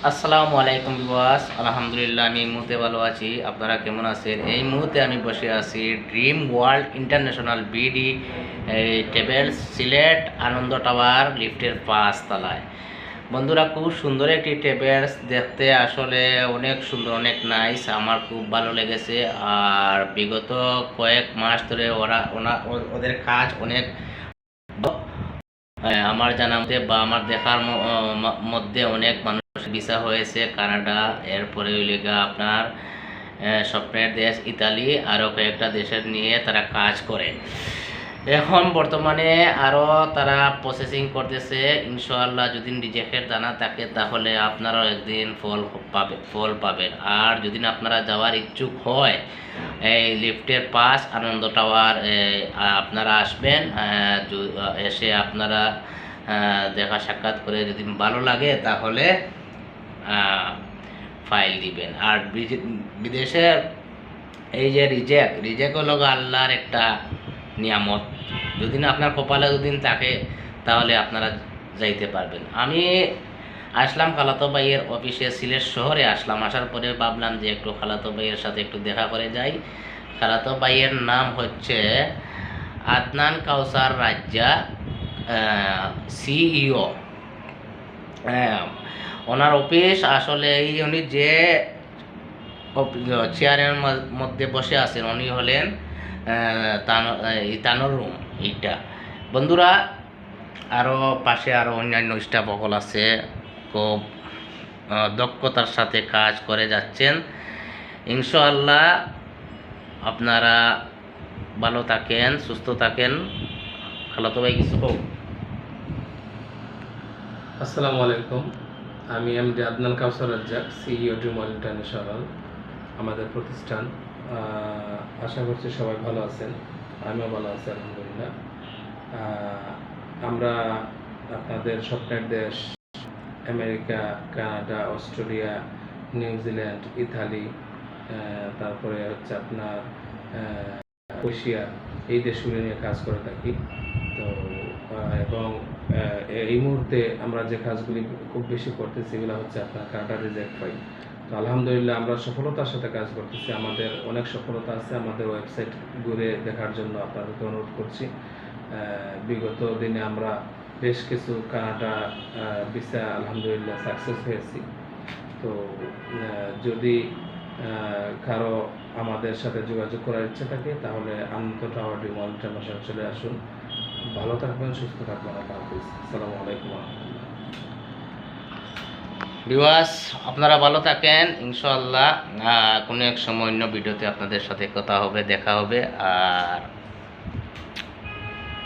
আসসালামু আলাইকুম ভিউয়ার্স, আলহামদুলিল্লাহ আমি এই মুহূর্তে ভালো আছি। আপনারা কেমন আছেন? এই মুহূর্তে আমি বসে আছি dream world international BD travels Sylhet Ananda tower লিফটের 5 তলায়। বন্ধুরা, খুব সুন্দর একটি ট্রাভেলস, দেখতে আসলে অনেক সুন্দর, অনেক নাইস, আমার খুব ভালো লেগেছে। আর বিগত কয়েক মাস ধরে ওদের কাজ অনেক আমার জানা মতে বা আমার দেখার মধ্যে অনেক মানুষ ভিসা হয়েছে কানাডা, এরপরে হইলেগা আপনার স্বপ্নের দেশ ইতালি, আরও কয়েকটা দেশের নিয়ে তারা কাজ করে। এখন বর্তমানে আরও তারা প্রসেসিং করতেছে। ইনশাআল্লাহ যদি রিজেক্টের দানা থাকে তাহলে আপনারাও একদিন ফল পাবেন। আর যদি আপনারা যাওয়ার ইচ্ছুক হয়, এই লিফটের পাস আনন্দ টাওয়ার আপনারা আসবেন। এসে আপনারা দেখা সাক্ষাৎ করে যদি ভালো লাগে তাহলে ফাইল দিবেন। আর বিদেশের এই যে রিজেক্ট হলো আল্লাহর একটা নিয়ামত। যদি না আপনার কপালে দুদিন থাকে তাহলে আপনারা যাইতে পারবেন। আমি আসলাম খালাতো ভাইয়ের অফিসে, সিলেট শহরে আসলাম। আসার পরে ভাবলাম যে একটু খালাতো ভাইয়ের সাথে একটু দেখা করে যাই। খালাতো ভাইয়ের নাম হচ্ছে আদনান কাউসার রাজ্জা, সিইও। ওনার অফিস আসলে উনি যে চেয়ারের মধ্যে বসে আছেন উনি হলেন তানোর রুম এইটা। বন্ধুরা, আরও পাশে আরও অন্যান্য স্টাফ সকল আছে, খুব দক্ষতার সাথে কাজ করে যাচ্ছেন। ইনশাআল্লাহ আপনারা ভালো থাকেন, সুস্থ থাকেন। খালাতো ভাই কিছু হোক। আসসালামু আলাইকুম, আমি MD Adnan Kawsar Razzak, CEO dream world international আমাদের প্রতিষ্ঠান। আশা করছি সবাই ভালো আছেন, আমিও ভালো আছি আলহামদুলিল্লাহ। আমরা আপনাদের স্বপ্নের দেশ America, Canada, Australia, New Zealand, Italy, তারপরে হচ্ছে আপনার এশিয়া, এই দেশগুলো নিয়ে কাজ করে থাকি। তো এবং এই মুহূর্তে আমরা যে কাজগুলি খুব বেশি করতেছি এগুলো হচ্ছে আপনার কানাডা রিজেক্ট ফাইল। তো আলহামদুলিল্লাহ আমরা সফলতার সাথে কাজ করতেছি। আমাদের অনেক সফলতা আছে, আমাদের ওয়েবসাইট ঘুরে দেখার জন্য আপনাদেরকে অনুরোধ করছি। বিগত দিনে আমরা বেশ কিছু কানাডা ভিসা আলহামদুলিল্লাহ সাকসেস হয়েছি। তো যদি কারো আমাদের সাথে যোগাযোগ করার ইচ্ছা থাকে তাহলে আনন্দ টাওয়ার ড্রিম ওয়ার্ল্ড ইন্টারন্যাশনাল চলে আসুন। ভালো থাকবেন, সুস্থ থাকবেন। আল্লাহ হাফিজ। আসসালামু আলাইকুম ওয়া রাহমাতুল্লাহ। ভিউয়ার্স, আপনারা ভালো থাকেন। ইনশাআল্লাহ কোনো এক সময় অন্য ভিডিওতে আপনাদের সাথে কথা হবে, দেখা হবে। আর